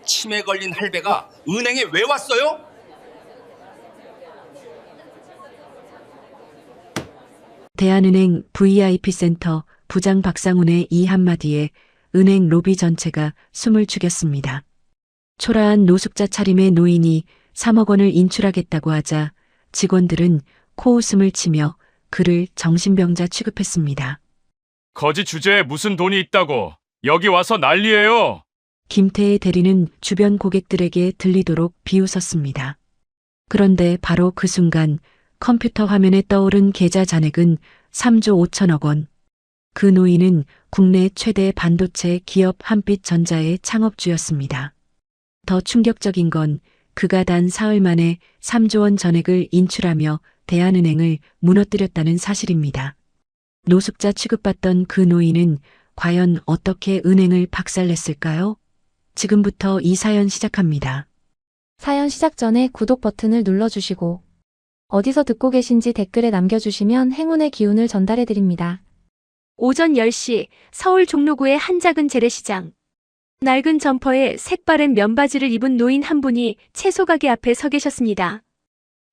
치매 걸린 할배가 은행에 왜 왔어요? 대한은행 VIP센터 부장 박상훈의 이 한마디에 은행 로비 전체가 숨을 죽였습니다. 초라한 노숙자 차림의 노인이 3억 원을 인출하겠다고 하자 직원들은 코웃음을 치며 그를 정신병자 취급했습니다. 거지 주제에 무슨 돈이 있다고 여기 와서 난리예요. 김태의 대리는 주변 고객들에게 들리도록 비웃었습니다. 그런데 바로 그 순간 컴퓨터 화면에 떠오른 계좌 잔액은 3조 5천억 원. 그 노인은 국내 최대 반도체 기업 한빛전자의 창업주였습니다. 더 충격적인 건 그가 단 사흘 만에 3조 원 전액을 인출하며 대한은행을 무너뜨렸다는 사실입니다. 노숙자 취급받던 그 노인은 과연 어떻게 은행을 박살냈을까요? 지금부터 이 사연 시작합니다. 사연 시작 전에 구독 버튼을 눌러주시고 어디서 듣고 계신지 댓글에 남겨주시면 행운의 기운을 전달해드립니다. 오전 10시 서울 종로구의 한 작은 재래시장. 낡은 점퍼에 색바랜 면바지를 입은 노인 한 분이 채소 가게 앞에 서 계셨습니다.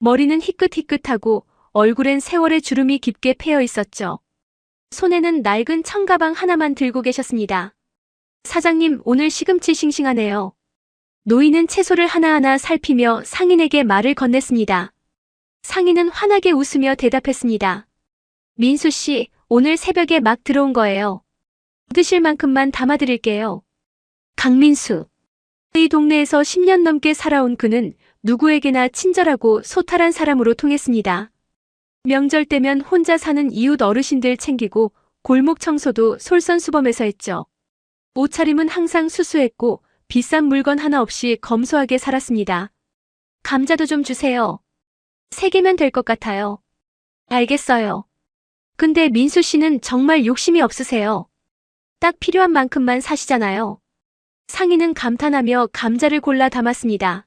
머리는 희끗희끗하고 얼굴엔 세월의 주름이 깊게 패여 있었죠. 손에는 낡은 청가방 하나만 들고 계셨습니다. 사장님, 오늘 시금치 싱싱하네요. 노인은 채소를 하나하나 살피며 상인에게 말을 건넸습니다. 상인은 환하게 웃으며 대답했습니다. 민수 씨, 오늘 새벽에 막 들어온 거예요. 드실 만큼만 담아드릴게요. 강민수. 이 동네에서 10년 넘게 살아온 그는 누구에게나 친절하고 소탈한 사람으로 통했습니다. 명절 때면 혼자 사는 이웃 어르신들 챙기고 골목 청소도 솔선수범해서 했죠. 옷차림은 항상 수수했고 비싼 물건 하나 없이 검소하게 살았습니다. 감자도 좀 주세요. 3개면 될 것 같아요. 알겠어요. 근데 민수 씨는 정말 욕심이 없으세요. 딱 필요한 만큼만 사시잖아요. 상인은 감탄하며 감자를 골라 담았습니다.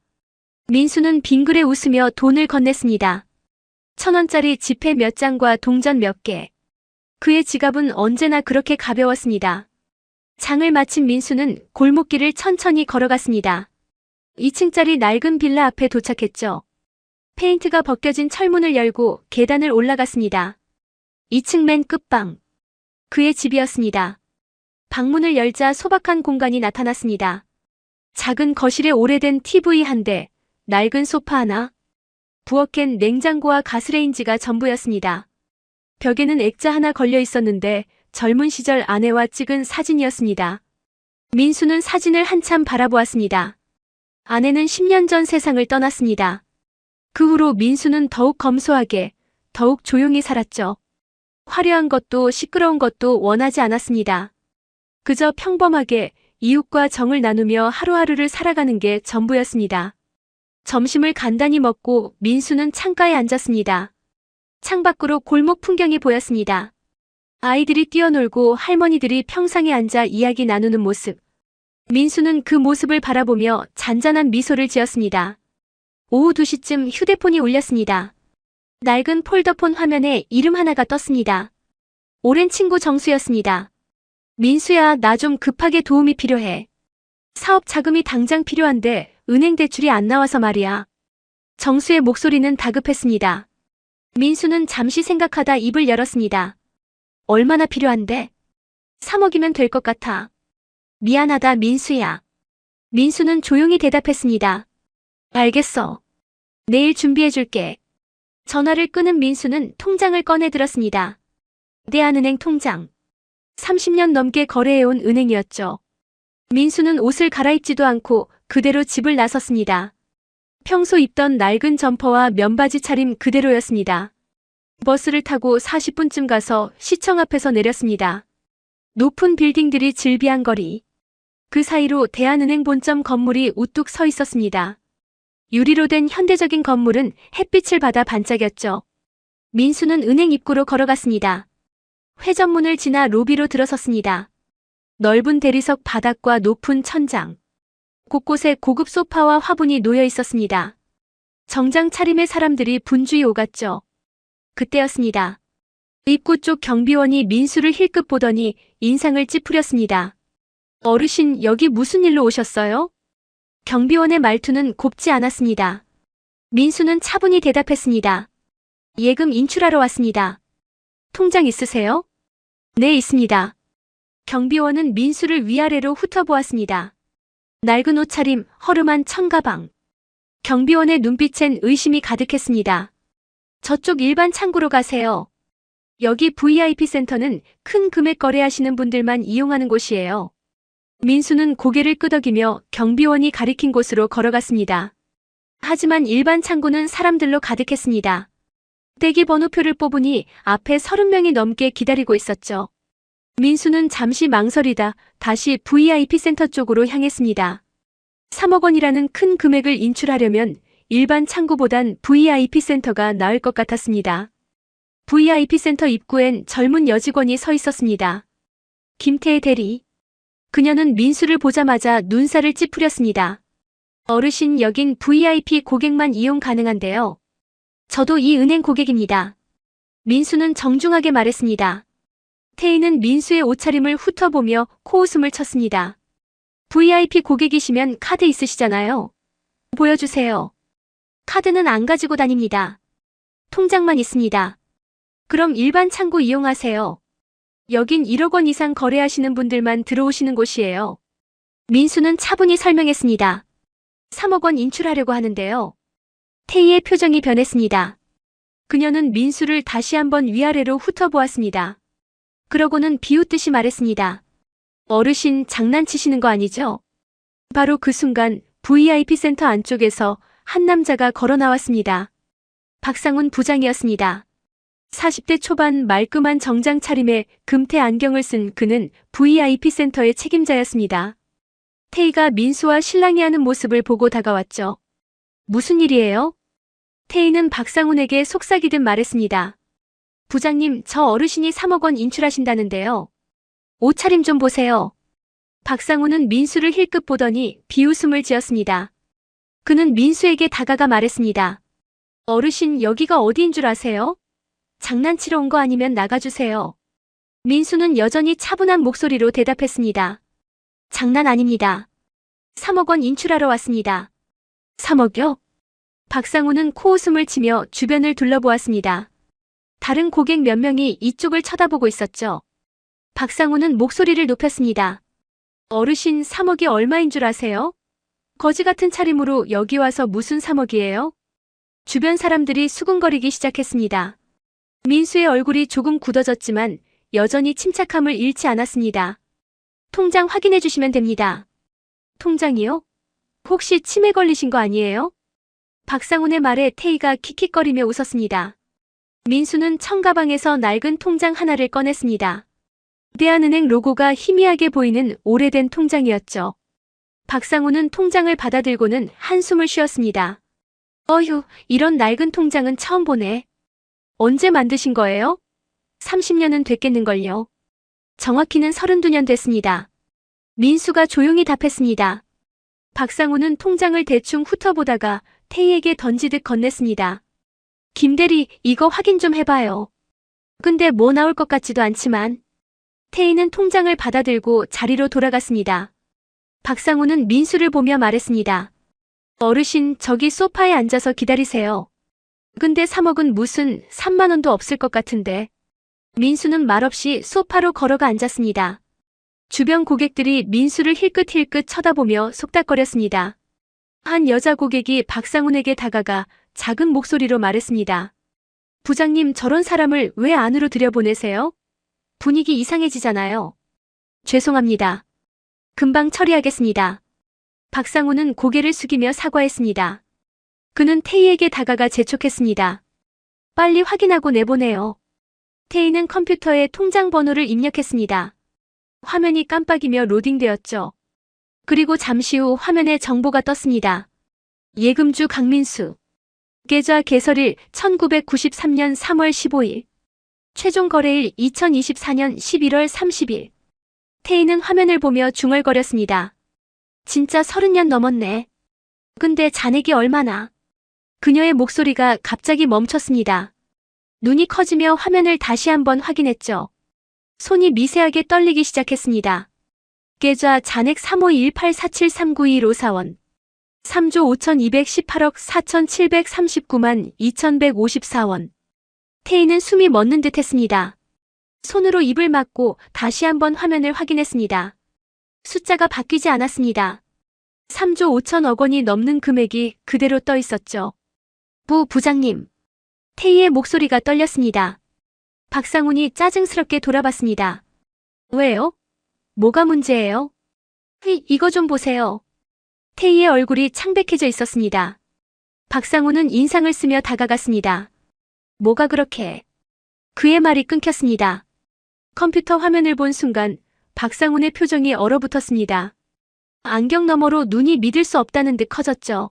민수는 빙그레 웃으며 돈을 건넸습니다. 1,000원짜리 지폐 몇 장과 동전 몇 개. 그의 지갑은 언제나 그렇게 가벼웠습니다. 장을 마친 민수는 골목길을 천천히 걸어갔습니다. 2층짜리 낡은 빌라 앞에 도착했죠. 페인트가 벗겨진 철문을 열고 계단을 올라갔습니다. 2층 맨 끝방. 그의 집이었습니다. 방문을 열자 소박한 공간이 나타났습니다. 작은 거실에 오래된 TV 한 대, 낡은 소파 하나, 부엌엔 냉장고와 가스레인지가 전부였습니다. 벽에는 액자 하나 걸려 있었는데 젊은 시절 아내와 찍은 사진이었습니다. 민수는 사진을 한참 바라보았습니다. 아내는 10년 전 세상을 떠났습니다. 그 후로 민수는 더욱 검소하게, 더욱 조용히 살았죠. 화려한 것도 시끄러운 것도 원하지 않았습니다. 그저 평범하게 이웃과 정을 나누며 하루하루를 살아가는 게 전부였습니다. 점심을 간단히 먹고 민수는 창가에 앉았습니다. 창밖으로 골목 풍경이 보였습니다. 아이들이 뛰어놀고 할머니들이 평상에 앉아 이야기 나누는 모습. 민수는 그 모습을 바라보며 잔잔한 미소를 지었습니다. 오후 2시쯤 휴대폰이 울렸습니다. 낡은 폴더폰 화면에 이름 하나가 떴습니다. 오랜 친구 정수였습니다. 민수야, 나 좀 급하게 도움이 필요해. 사업 자금이 당장 필요한데 은행 대출이 안 나와서 말이야. 정수의 목소리는 다급했습니다. 민수는 잠시 생각하다 입을 열었습니다. 얼마나 필요한데? 3억이면 될 것 같아. 미안하다, 민수야. 민수는 조용히 대답했습니다. 알겠어. 내일 준비해줄게. 전화를 끊은 민수는 통장을 꺼내 들었습니다. 대한은행 통장. 30년 넘게 거래해온 은행이었죠. 민수는 옷을 갈아입지도 않고 그대로 집을 나섰습니다. 평소 입던 낡은 점퍼와 면바지 차림 그대로였습니다. 버스를 타고 40분쯤 가서 시청 앞에서 내렸습니다. 높은 빌딩들이 질비한 거리. 그 사이로 대한은행 본점 건물이 우뚝 서 있었습니다. 유리로 된 현대적인 건물은 햇빛을 받아 반짝였죠. 민수는 은행 입구로 걸어갔습니다. 회전문을 지나 로비로 들어섰습니다. 넓은 대리석 바닥과 높은 천장. 곳곳에 고급 소파와 화분이 놓여 있었습니다. 정장 차림의 사람들이 분주히 오갔죠. 그때였습니다. 입구 쪽 경비원이 민수를 힐끗 보더니 인상을 찌푸렸습니다. 어르신, 여기 무슨 일로 오셨어요? 경비원의 말투는 곱지 않았습니다. 민수는 차분히 대답했습니다. 예금 인출하러 왔습니다. 통장 있으세요? 네, 있습니다. 경비원은 민수를 위아래로 훑어보았습니다. 낡은 옷차림, 허름한 청가방. 경비원의 눈빛엔 의심이 가득했습니다. 저쪽 일반 창구로 가세요. 여기 VIP 센터는 큰 금액 거래하시는 분들만 이용하는 곳이에요. 민수는 고개를 끄덕이며 경비원이 가리킨 곳으로 걸어갔습니다. 하지만 일반 창구는 사람들로 가득했습니다. 대기 번호표를 뽑으니 앞에 30명이 넘게 기다리고 있었죠. 민수는 잠시 망설이다 다시 VIP 센터 쪽으로 향했습니다. 3억 원이라는 큰 금액을 인출하려면 일반 창구보단 VIP 센터가 나을 것 같았습니다. VIP 센터 입구엔 젊은 여직원이 서 있었습니다. 김태혜 대리. 그녀는 민수를 보자마자 눈살을 찌푸렸습니다. 어르신, 여긴 VIP 고객만 이용 가능한데요. 저도 이 은행 고객입니다. 민수는 정중하게 말했습니다. 태희는 민수의 옷차림을 훑어보며 코웃음을 쳤습니다. VIP 고객이시면 카드 있으시잖아요. 보여주세요. 카드는 안 가지고 다닙니다. 통장만 있습니다. 그럼 일반 창구 이용하세요. 여긴 1억 원 이상 거래하시는 분들만 들어오시는 곳이에요. 민수는 차분히 설명했습니다. 3억 원 인출하려고 하는데요. 태희의 표정이 변했습니다. 그녀는 민수를 다시 한번 위아래로 훑어보았습니다. 그러고는 비웃듯이 말했습니다. 어르신, 장난치시는 거 아니죠? 바로 그 순간 VIP 센터 안쪽에서 한 남자가 걸어 나왔습니다. 박상훈 부장이었습니다. 40대 초반 말끔한 정장 차림에 금태 안경을 쓴 그는 VIP 센터의 책임자였습니다. 태희가 민수와 실랑이 하는 모습을 보고 다가왔죠. 무슨 일이에요? 태희는 박상훈에게 속삭이듯 말했습니다. 부장님, 저 어르신이 3억 원 인출하신다는데요. 옷차림 좀 보세요. 박상훈은 민수를 힐끗 보더니 비웃음을 지었습니다. 그는 민수에게 다가가 말했습니다. 어르신, 여기가 어디인 줄 아세요? 장난치러 온 거 아니면 나가주세요. 민수는 여전히 차분한 목소리로 대답했습니다. 장난 아닙니다. 3억 원 인출하러 왔습니다. 3억요? 박상훈은 코웃음을 치며 주변을 둘러보았습니다. 다른 고객 몇 명이 이쪽을 쳐다보고 있었죠. 박상훈은 목소리를 높였습니다. 어르신, 3억이 얼마인 줄 아세요? 거지 같은 차림으로 여기 와서 무슨 3억이에요? 주변 사람들이 수군거리기 시작했습니다. 민수의 얼굴이 조금 굳어졌지만 여전히 침착함을 잃지 않았습니다. 통장 확인해 주시면 됩니다. 통장이요? 혹시 치매 걸리신 거 아니에요? 박상훈의 말에 태희가 킥킥거리며 웃었습니다. 민수는 청가방에서 낡은 통장 하나를 꺼냈습니다. 대한은행 로고가 희미하게 보이는 오래된 통장이었죠. 박상훈은 통장을 받아들고는 한숨을 쉬었습니다. 어휴, 이런 낡은 통장은 처음 보네. 언제 만드신 거예요? 30년은 됐겠는걸요. 정확히는 32년 됐습니다. 민수가 조용히 답했습니다. 박상훈은 통장을 대충 훑어보다가 태희에게 던지듯 건넸습니다. 김대리, 이거 확인 좀 해봐요. 근데 뭐 나올 것 같지도 않지만. 태희는 통장을 받아들고 자리로 돌아갔습니다. 박상훈은 민수를 보며 말했습니다. 어르신, 저기 소파에 앉아서 기다리세요. 근데 3억은 무슨 3만 원도 없을 것 같은데. 민수는 말없이 소파로 걸어가 앉았습니다. 주변 고객들이 민수를 힐끗힐끗 쳐다보며 속닥거렸습니다. 한 여자 고객이 박상훈에게 다가가 작은 목소리로 말했습니다. 부장님, 저런 사람을 왜 안으로 들여보내세요? 분위기 이상해지잖아요. 죄송합니다. 금방 처리하겠습니다. 박상훈은 고개를 숙이며 사과했습니다. 그는 태희에게 다가가 재촉했습니다. 빨리 확인하고 내보내요. 태희는 컴퓨터에 통장 번호를 입력했습니다. 화면이 깜빡이며 로딩되었죠. 그리고 잠시 후 화면에 정보가 떴습니다. 예금주 강민수. 계좌 개설일 1993년 3월 15일. 최종 거래일 2024년 11월 30일. 태희는 화면을 보며 중얼거렸습니다. 진짜 30년 넘었네. 근데 잔액이 얼마나? 그녀의 목소리가 갑자기 멈췄습니다. 눈이 커지며 화면을 다시 한번 확인했죠. 손이 미세하게 떨리기 시작했습니다. 계좌 잔액 351847392154원. 3조 5218억 4739만 2154원. 태희는 숨이 멎는 듯 했습니다. 손으로 입을 막고 다시 한번 화면을 확인했습니다. 숫자가 바뀌지 않았습니다. 3조 5천억 원이 넘는 금액이 그대로 떠 있었죠. 부장님. 태희의 목소리가 떨렸습니다. 박상훈이 짜증스럽게 돌아봤습니다. 왜요? 뭐가 문제예요? 이거 좀 보세요. 태희의 얼굴이 창백해져 있었습니다. 박상훈은 인상을 쓰며 다가갔습니다. 뭐가 그렇게? 그의 말이 끊겼습니다. 컴퓨터 화면을 본 순간 박상훈의 표정이 얼어붙었습니다. 안경 너머로 눈이 믿을 수 없다는 듯 커졌죠.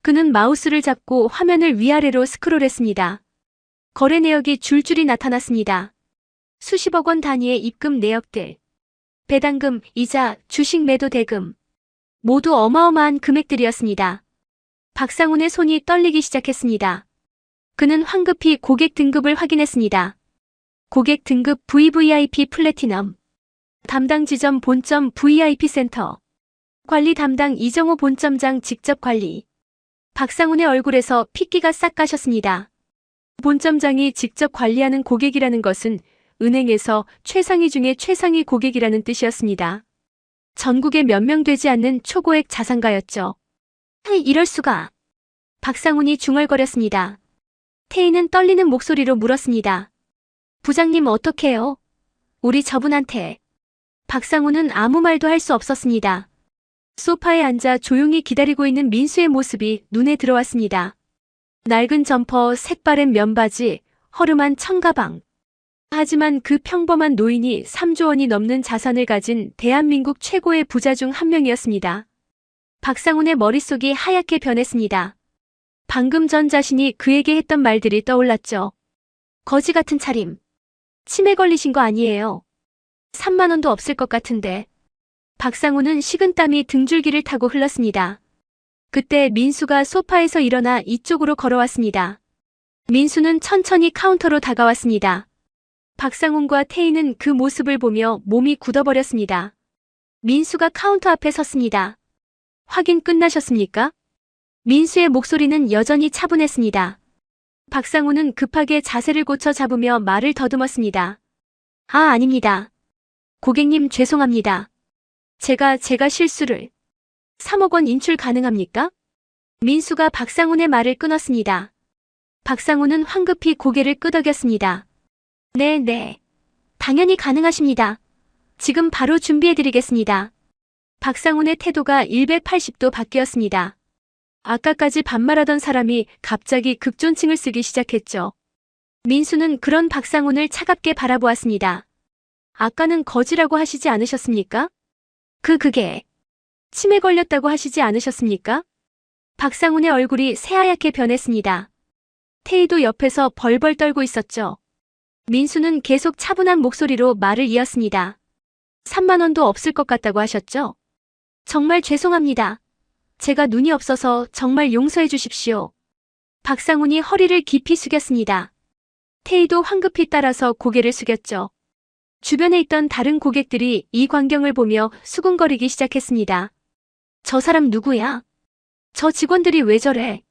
그는 마우스를 잡고 화면을 위아래로 스크롤했습니다. 거래 내역이 줄줄이 나타났습니다. 수십억 원 단위의 입금 내역들, 배당금, 이자, 주식 매도 대금, 모두 어마어마한 금액들이었습니다. 박상훈의 손이 떨리기 시작했습니다. 그는 황급히 고객 등급을 확인했습니다. 고객 등급 VVIP 플래티넘, 담당 지점 본점 VIP 센터, 관리 담당 이정호 본점장 직접 관리. 박상훈의 얼굴에서 핏기가 싹 가셨습니다. 본점장이 직접 관리하는 고객이라는 것은 은행에서 최상위 중에 최상위 고객이라는 뜻이었습니다. 전국에 몇 명 되지 않는 초고액 자산가였죠. 이럴 수가. 박상훈이 중얼거렸습니다. 태희는 떨리는 목소리로 물었습니다. 부장님 어떡해요? 우리 저분한테. 박상훈은 아무 말도 할 수 없었습니다. 소파에 앉아 조용히 기다리고 있는 민수의 모습이 눈에 들어왔습니다. 낡은 점퍼, 색바랜 면바지, 허름한 청가방. 하지만 그 평범한 노인이 3조 원이 넘는 자산을 가진 대한민국 최고의 부자 중 한 명이었습니다. 박상훈의 머릿속이 하얗게 변했습니다. 방금 전 자신이 그에게 했던 말들이 떠올랐죠. 거지 같은 차림. 치매 걸리신 거 아니에요? 3만 원도 없을 것 같은데. 박상훈은 식은땀이 등줄기를 타고 흘렀습니다. 그때 민수가 소파에서 일어나 이쪽으로 걸어왔습니다. 민수는 천천히 카운터로 다가왔습니다. 박상훈과 태희는 그 모습을 보며 몸이 굳어버렸습니다. 민수가 카운터 앞에 섰습니다. 확인 끝나셨습니까? 민수의 목소리는 여전히 차분했습니다. 박상훈은 급하게 자세를 고쳐 잡으며 말을 더듬었습니다. 아닙니다. 고객님 죄송합니다. 제가 실수를. 3억 원 인출 가능합니까? 민수가 박상훈의 말을 끊었습니다. 박상훈은 황급히 고개를 끄덕였습니다. 네. 당연히 가능하십니다. 지금 바로 준비해드리겠습니다. 박상훈의 태도가 180도 바뀌었습니다. 아까까지 반말하던 사람이 갑자기 극존칭을 쓰기 시작했죠. 민수는 그런 박상훈을 차갑게 바라보았습니다. 아까는 거지라고 하시지 않으셨습니까? 그게 치매 걸렸다고 하시지 않으셨습니까? 박상훈의 얼굴이 새하얗게 변했습니다. 태희도 옆에서 벌벌 떨고 있었죠. 민수는 계속 차분한 목소리로 말을 이었습니다. 3만 원도 없을 것 같다고 하셨죠? 정말 죄송합니다. 제가 눈이 없어서 정말 용서해 주십시오. 박상훈이 허리를 깊이 숙였습니다. 태희도 황급히 따라서 고개를 숙였죠. 주변에 있던 다른 고객들이 이 광경을 보며 수군거리기 시작했습니다. 저 사람 누구야? 저 직원들이 왜 저래?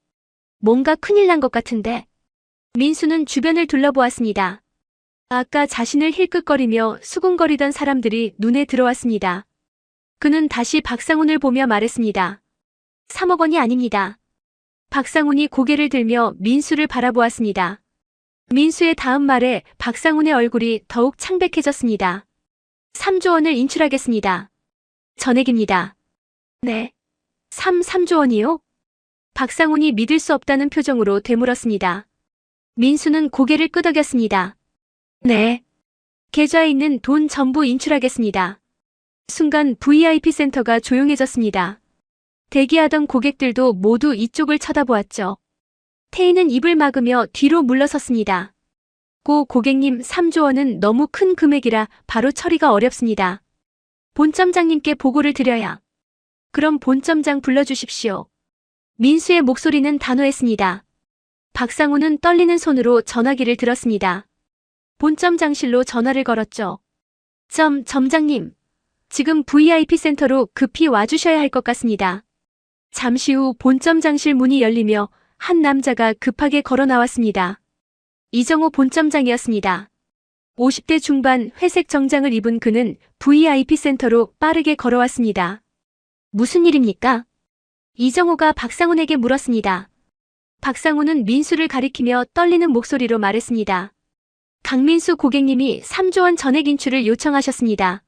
뭔가 큰일 난 것 같은데. 민수는 주변을 둘러보았습니다. 아까 자신을 힐끗거리며 수군거리던 사람들이 눈에 들어왔습니다. 그는 다시 박상훈을 보며 말했습니다. 3억 원이 아닙니다. 박상훈이 고개를 들며 민수를 바라보았습니다. 민수의 다음 말에 박상훈의 얼굴이 더욱 창백해졌습니다. 3조 원을 인출하겠습니다. 전액입니다. 네. 3조 원이요? 박상훈이 믿을 수 없다는 표정으로 되물었습니다. 민수는 고개를 끄덕였습니다. 네. 계좌에 있는 돈 전부 인출하겠습니다. 순간 VIP 센터가 조용해졌습니다. 대기하던 고객들도 모두 이쪽을 쳐다보았죠. 태희는 입을 막으며 뒤로 물러섰습니다. 고객님 3조 원은 너무 큰 금액이라 바로 처리가 어렵습니다. 본점장님께 보고를 드려야. 그럼 본점장 불러주십시오. 민수의 목소리는 단호했습니다. 박상훈은 떨리는 손으로 전화기를 들었습니다. 본점장실로 전화를 걸었죠. 점장님. 지금 VIP 센터로 급히 와주셔야 할 것 같습니다. 잠시 후 본점장실 문이 열리며 한 남자가 급하게 걸어 나왔습니다. 이정호 본점장이었습니다. 50대 중반 회색 정장을 입은 그는 VIP 센터로 빠르게 걸어왔습니다. 무슨 일입니까? 이정호가 박상훈에게 물었습니다. 박상훈은 민수를 가리키며 떨리는 목소리로 말했습니다. 강민수 고객님이 3조 원 전액 인출을 요청하셨습니다.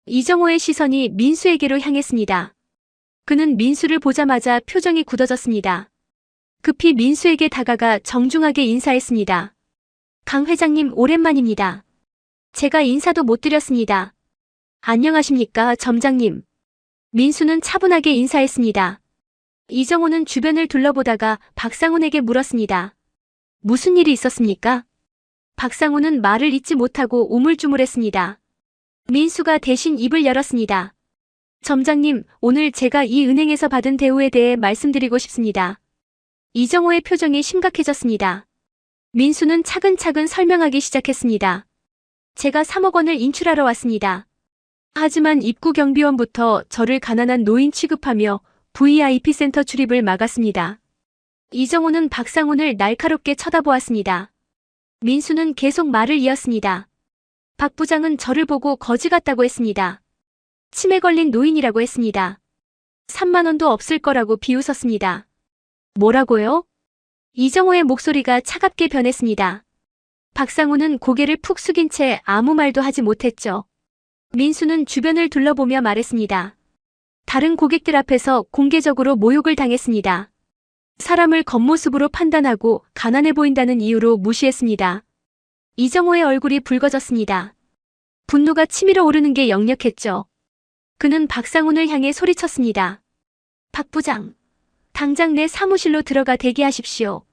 이정호의 시선이 민수에게로 향했습니다. 그는 민수를 보자마자 표정이 굳어졌습니다. 급히 민수에게 다가가 정중하게 인사했습니다. 강 회장님 오랜만입니다. 제가 인사도 못 드렸습니다. 안녕하십니까 점장님. 민수는 차분하게 인사했습니다. 이정호는 주변을 둘러보다가 박상훈에게 물었습니다. 무슨 일이 있었습니까? 박상훈은 말을 잇지 못하고 우물쭈물했습니다. 민수가 대신 입을 열었습니다. 점장님, 오늘 제가 이 은행에서 받은 대우에 대해 말씀드리고 싶습니다. 이정호의 표정이 심각해졌습니다. 민수는 차근차근 설명하기 시작했습니다. 제가 3억 원을 인출하러 왔습니다. 하지만 입구 경비원부터 저를 가난한 노인 취급하며 VIP 센터 출입을 막았습니다. 이정호는 박상훈을 날카롭게 쳐다보았습니다. 민수는 계속 말을 이었습니다. 박 부장은 저를 보고 거지 같다고 했습니다. 치매 걸린 노인이라고 했습니다. 3만 원도 없을 거라고 비웃었습니다. 뭐라고요? 이정호의 목소리가 차갑게 변했습니다. 박상훈은 고개를 푹 숙인 채 아무 말도 하지 못했죠. 민수는 주변을 둘러보며 말했습니다. 다른 고객들 앞에서 공개적으로 모욕을 당했습니다. 사람을 겉모습으로 판단하고 가난해 보인다는 이유로 무시했습니다. 이정호의 얼굴이 붉어졌습니다. 분노가 치밀어 오르는 게 역력했죠. 그는 박상훈을 향해 소리쳤습니다. 박 부장, 당장 내 사무실로 들어가 대기하십시오.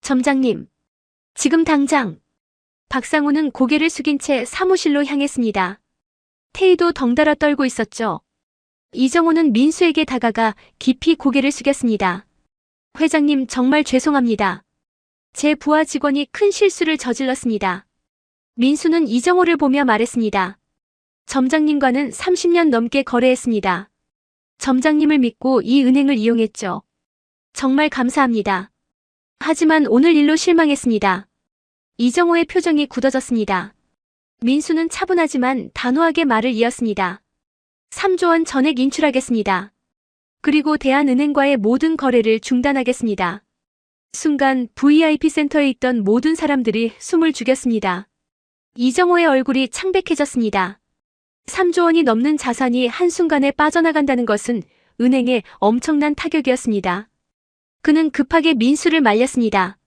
점장님, 지금 당장. 박상훈은 고개를 숙인 채 사무실로 향했습니다. 태희도 덩달아 떨고 있었죠. 이정호는 민수에게 다가가 깊이 고개를 숙였습니다. 회장님 정말 죄송합니다. 제 부하 직원이 큰 실수를 저질렀습니다. 민수는 이정호를 보며 말했습니다. 점장님과는 30년 넘게 거래했습니다. 점장님을 믿고 이 은행을 이용했죠. 정말 감사합니다. 하지만 오늘 일로 실망했습니다. 이정호의 표정이 굳어졌습니다. 민수는 차분하지만 단호하게 말을 이었습니다. 3조 원 전액 인출하겠습니다. 그리고 대한은행과의 모든 거래를 중단하겠습니다. 순간 VIP 센터에 있던 모든 사람들이 숨을 죽였습니다. 이정호의 얼굴이 창백해졌습니다. 3조 원이 넘는 자산이 한순간에 빠져나간다는 것은 은행에 엄청난 타격이었습니다. 그는 급하게 민수를 말렸습니다.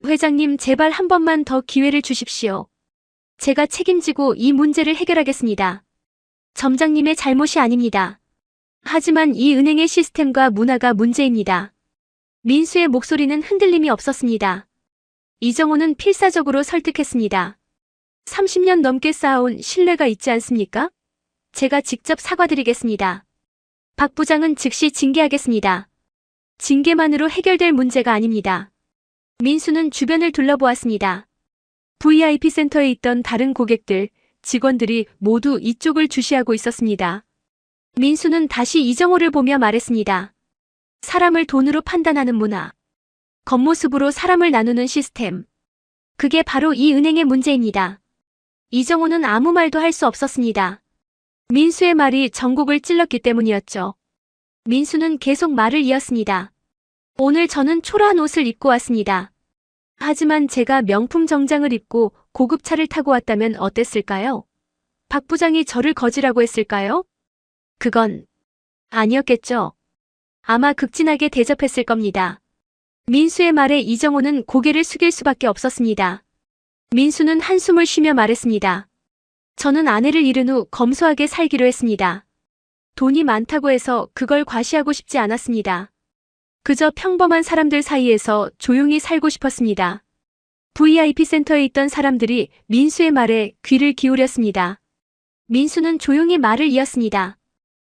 회장님, 제발 한 번만 더 기회를 주십시오. 제가 책임지고 이 문제를 해결하겠습니다. 점장님의 잘못이 아닙니다. 하지만 이 은행의 시스템과 문화가 문제입니다. 민수의 목소리는 흔들림이 없었습니다. 이정호는 필사적으로 설득했습니다. 30년 넘게 쌓아온 신뢰가 있지 않습니까? 제가 직접 사과드리겠습니다. 박 부장은 즉시 징계하겠습니다. 징계만으로 해결될 문제가 아닙니다. 민수는 주변을 둘러보았습니다. VIP 센터에 있던 다른 고객들, 직원들이 모두 이쪽을 주시하고 있었습니다. 민수는 다시 이정호를 보며 말했습니다. 사람을 돈으로 판단하는 문화, 겉모습으로 사람을 나누는 시스템. 그게 바로 이 은행의 문제입니다. 이정호는 아무 말도 할 수 없었습니다. 민수의 말이 전곡을 찔렀기 때문이었죠. 민수는 계속 말을 이었습니다. 오늘 저는 초라한 옷을 입고 왔습니다. 하지만 제가 명품 정장을 입고 고급 차를 타고 왔다면 어땠을까요? 박 부장이 저를 거지라고 했을까요? 그건 아니었겠죠. 아마 극진하게 대접했을 겁니다. 민수의 말에 이정호는 고개를 숙일 수밖에 없었습니다. 민수는 한숨을 쉬며 말했습니다. 저는 아내를 잃은 후 검소하게 살기로 했습니다. 돈이 많다고 해서 그걸 과시하고 싶지 않았습니다. 그저 평범한 사람들 사이에서 조용히 살고 싶었습니다. VIP 센터에 있던 사람들이 민수의 말에 귀를 기울였습니다. 민수는 조용히 말을 이었습니다.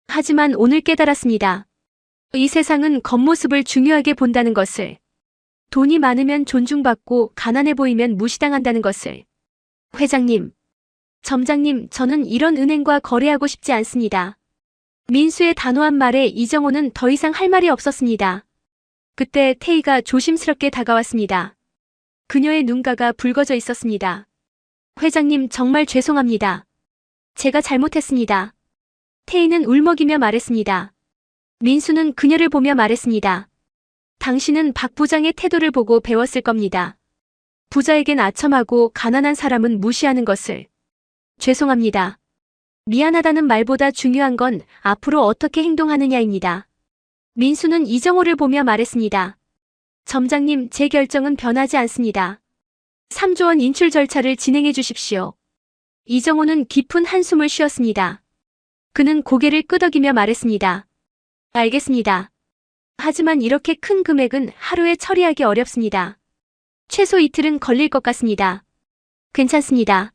하지만 오늘 깨달았습니다. 이 세상은 겉모습을 중요하게 본다는 것을. 돈이 많으면 존중받고 가난해 보이면 무시당한다는 것을. 회장님, 점장님, 저는 이런 은행과 거래하고 싶지 않습니다. 민수의 단호한 말에 이정호는 더 이상 할 말이 없었습니다. 그때 태희가 조심스럽게 다가왔습니다. 그녀의 눈가가 붉어져 있었습니다. 회장님, 정말 죄송합니다. 제가 잘못했습니다. 태희는 울먹이며 말했습니다. 민수는 그녀를 보며 말했습니다. 당신은 박 부장의 태도를 보고 배웠을 겁니다. 부자에겐 아첨하고 가난한 사람은 무시하는 것을. 죄송합니다. 미안하다는 말보다 중요한 건 앞으로 어떻게 행동하느냐입니다. 민수는 이정호를 보며 말했습니다. 점장님, 제 결정은 변하지 않습니다. 3조 원 인출 절차를 진행해 주십시오. 이정호는 깊은 한숨을 쉬었습니다. 그는 고개를 끄덕이며 말했습니다. 알겠습니다. 하지만 이렇게 큰 금액은 하루에 처리하기 어렵습니다. 최소 이틀은 걸릴 것 같습니다. 괜찮습니다.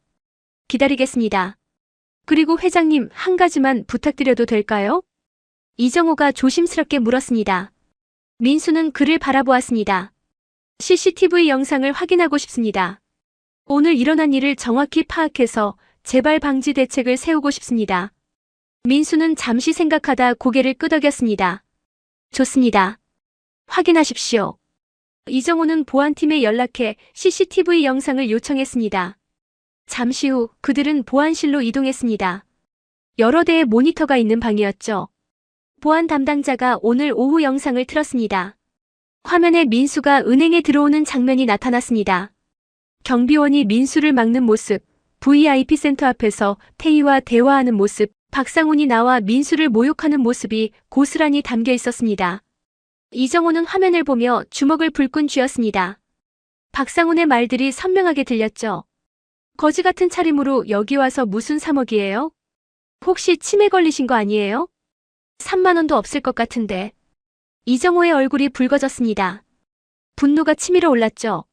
기다리겠습니다. 그리고 회장님, 한 가지만 부탁드려도 될까요? 이정호가 조심스럽게 물었습니다. 민수는 그를 바라보았습니다. CCTV 영상을 확인하고 싶습니다. 오늘 일어난 일을 정확히 파악해서 재발 방지 대책을 세우고 싶습니다. 민수는 잠시 생각하다 고개를 끄덕였습니다. 좋습니다. 확인하십시오. 이정호는 보안팀에 연락해 CCTV 영상을 요청했습니다. 잠시 후 그들은 보안실로 이동했습니다. 여러 대의 모니터가 있는 방이었죠. 보안 담당자가 오늘 오후 영상을 틀었습니다. 화면에 민수가 은행에 들어오는 장면이 나타났습니다. 경비원이 민수를 막는 모습, VIP 센터 앞에서 태희와 대화하는 모습, 박상훈이 나와 민수를 모욕하는 모습이 고스란히 담겨 있었습니다. 이정호는 화면을 보며 주먹을 불끈 쥐었습니다. 박상훈의 말들이 선명하게 들렸죠. 거지 같은 차림으로 여기 와서 무슨 3억이에요? 혹시 치매 걸리신 거 아니에요? 3만 원도 없을 것 같은데. 이정호의 얼굴이 붉어졌습니다. 분노가 치밀어 올랐죠.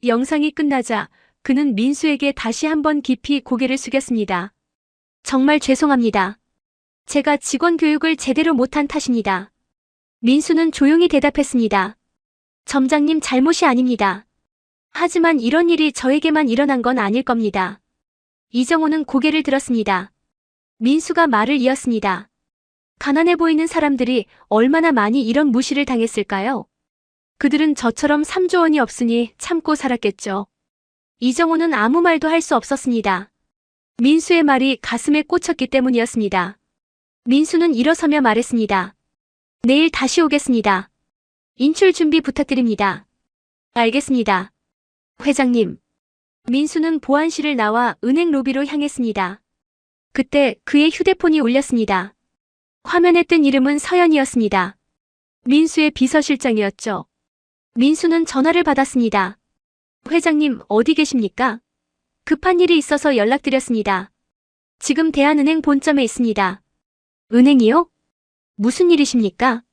영상이 끝나자 그는 민수에게 다시 한번 깊이 고개를 숙였습니다. 정말 죄송합니다. 제가 직원 교육을 제대로 못한 탓입니다. 민수는 조용히 대답했습니다. 점장님 잘못이 아닙니다. 하지만 이런 일이 저에게만 일어난 건 아닐 겁니다. 이정호는 고개를 들었습니다. 민수가 말을 이었습니다. 가난해 보이는 사람들이 얼마나 많이 이런 무시를 당했을까요? 그들은 저처럼 3조 원이 없으니 참고 살았겠죠. 이정호는 아무 말도 할 수 없었습니다. 민수의 말이 가슴에 꽂혔기 때문이었습니다. 민수는 일어서며 말했습니다. 내일 다시 오겠습니다. 인출 준비 부탁드립니다. 알겠습니다. 회장님. 민수는 보안실을 나와 은행 로비로 향했습니다. 그때 그의 휴대폰이 울렸습니다. 화면에 뜬 이름은 서연이었습니다. 민수의 비서실장이었죠. 민수는 전화를 받았습니다. 회장님, 어디 계십니까? 급한 일이 있어서 연락드렸습니다. 지금 대한은행 본점에 있습니다. 은행이요? 무슨 일이십니까?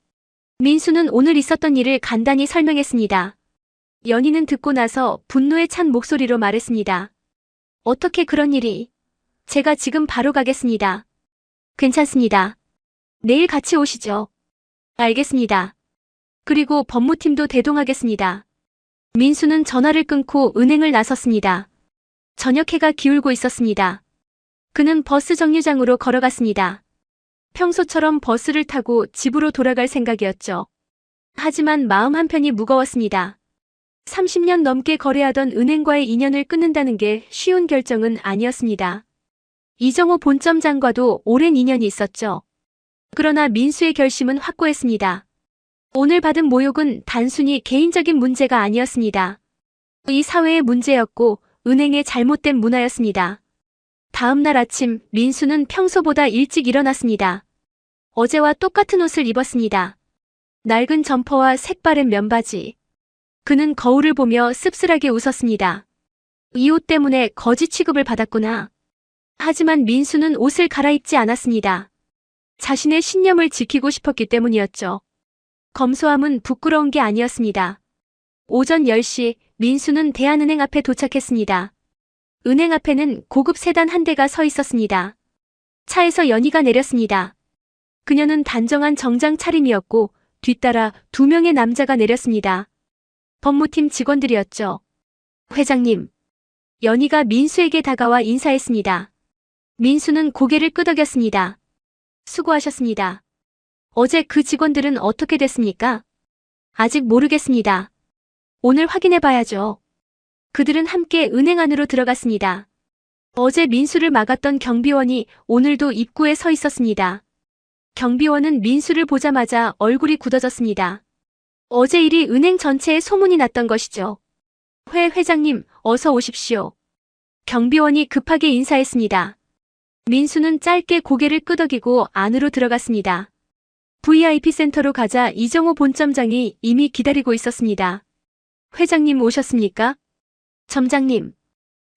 민수는 오늘 있었던 일을 간단히 설명했습니다. 연희는 듣고 나서 분노에 찬 목소리로 말했습니다. 어떻게 그런 일이? 제가 지금 바로 가겠습니다. 괜찮습니다. 내일 같이 오시죠. 알겠습니다. 그리고 법무팀도 대동하겠습니다. 민수는 전화를 끊고 은행을 나섰습니다. 저녁 해가 기울고 있었습니다. 그는 버스 정류장으로 걸어갔습니다. 평소처럼 버스를 타고 집으로 돌아갈 생각이었죠. 하지만 마음 한편이 무거웠습니다. 30년 넘게 거래하던 은행과의 인연을 끊는다는 게 쉬운 결정은 아니었습니다. 이정호 본점장과도 오랜 인연이 있었죠. 그러나 민수의 결심은 확고했습니다. 오늘 받은 모욕은 단순히 개인적인 문제가 아니었습니다. 이 사회의 문제였고 은행의 잘못된 문화였습니다. 다음 날 아침 민수는 평소보다 일찍 일어났습니다. 어제와 똑같은 옷을 입었습니다. 낡은 점퍼와 색바랜 면바지. 그는 거울을 보며 씁쓸하게 웃었습니다. 이 옷 때문에 거지 취급을 받았구나. 하지만 민수는 옷을 갈아입지 않았습니다. 자신의 신념을 지키고 싶었기 때문이었죠. 검소함은 부끄러운 게 아니었습니다. 오전 10시 민수는 대한은행 앞에 도착했습니다. 은행 앞에는 고급 세단 한 대가 서 있었습니다. 차에서 연희가 내렸습니다. 그녀는 단정한 정장 차림이었고 뒤따라 2명의 남자가 내렸습니다. 법무팀 직원들이었죠. 회장님. 연희가 민수에게 다가와 인사했습니다. 민수는 고개를 끄덕였습니다. 수고하셨습니다. 어제 그 직원들은 어떻게 됐습니까? 아직 모르겠습니다. 오늘 확인해 봐야죠. 그들은 함께 은행 안으로 들어갔습니다. 어제 민수를 막았던 경비원이 오늘도 입구에 서 있었습니다. 경비원은 민수를 보자마자 얼굴이 굳어졌습니다. 어제 일이 은행 전체에 소문이 났던 것이죠. 회장님, 어서 오십시오. 경비원이 급하게 인사했습니다. 민수는 짧게 고개를 끄덕이고 안으로 들어갔습니다. VIP 센터로 가자 이정호 본점장이 이미 기다리고 있었습니다. 회장님 오셨습니까? 점장님.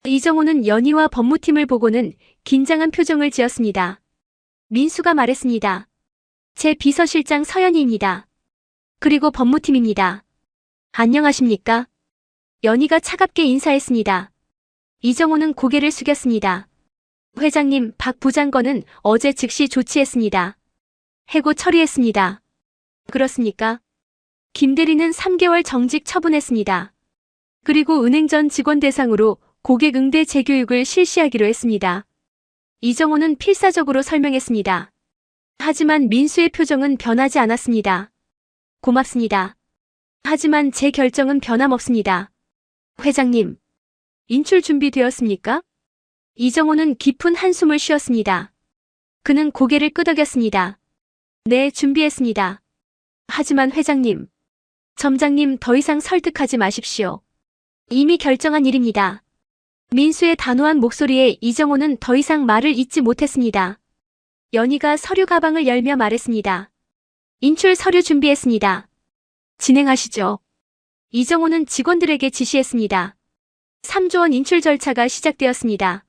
이정호는 연희와 법무팀을 보고는 긴장한 표정을 지었습니다. 민수가 말했습니다. 제 비서실장 서연희입니다. 그리고 법무팀입니다. 안녕하십니까? 연희가 차갑게 인사했습니다. 이정호는 고개를 숙였습니다. 회장님, 박 부장건은 어제 즉시 조치했습니다. 해고 처리했습니다. 그렇습니까? 김 대리는 3개월 정직 처분했습니다. 그리고 은행 전 직원 대상으로 고객 응대 재교육을 실시하기로 했습니다. 이정호는 필사적으로 설명했습니다. 하지만 민수의 표정은 변하지 않았습니다. 고맙습니다. 하지만 제 결정은 변함없습니다. 회장님, 인출 준비되었습니까? 이정호는 깊은 한숨을 쉬었습니다. 그는 고개를 끄덕였습니다. 네, 준비했습니다. 하지만 회장님, 점장님 더 이상 설득하지 마십시오. 이미 결정한 일입니다. 민수의 단호한 목소리에 이정호는 더 이상 말을 잇지 못했습니다. 연희가 서류 가방을 열며 말했습니다. 인출 서류 준비했습니다. 진행하시죠. 이정호는 직원들에게 지시했습니다. 3조 원 인출 절차가 시작되었습니다.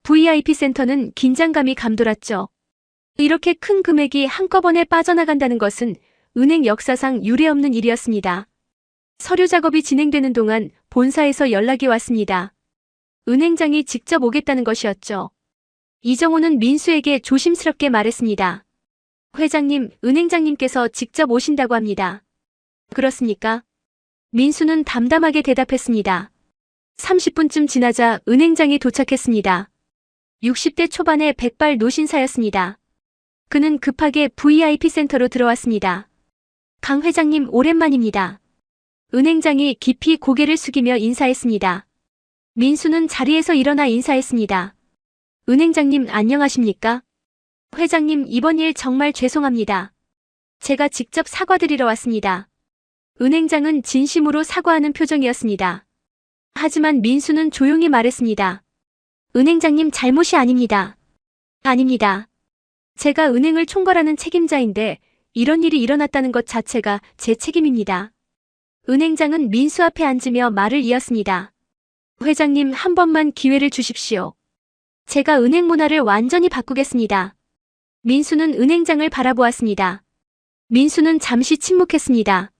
VIP 센터는 긴장감이 감돌았죠. 이렇게 큰 금액이 한꺼번에 빠져나간다는 것은 은행 역사상 유례없는 일이었습니다. 서류 작업이 진행되는 동안 본사에서 연락이 왔습니다. 은행장이 직접 오겠다는 것이었죠. 이정호는 민수에게 조심스럽게 말했습니다. 회장님, 은행장님께서 직접 오신다고 합니다. 그렇습니까? 민수는 담담하게 대답했습니다. 30분쯤 지나자 은행장이 도착했습니다. 60대 초반의 백발 노신사였습니다. 그는 급하게 VIP 센터로 들어왔습니다. 강 회장님 오랜만입니다. 은행장이 깊이 고개를 숙이며 인사했습니다. 민수는 자리에서 일어나 인사했습니다. 은행장님 안녕하십니까? 회장님 이번 일 정말 죄송합니다. 제가 직접 사과드리러 왔습니다. 은행장은 진심으로 사과하는 표정이었습니다. 하지만 민수는 조용히 말했습니다. 은행장님 잘못이 아닙니다. 아닙니다. 제가 은행을 총괄하는 책임자인데 이런 일이 일어났다는 것 자체가 제 책임입니다. 은행장은 민수 앞에 앉으며 말을 이었습니다. 회장님 한 번만 기회를 주십시오. 제가 은행 문화를 완전히 바꾸겠습니다. 민수는 은행장을 바라보았습니다. 민수는 잠시 침묵했습니다.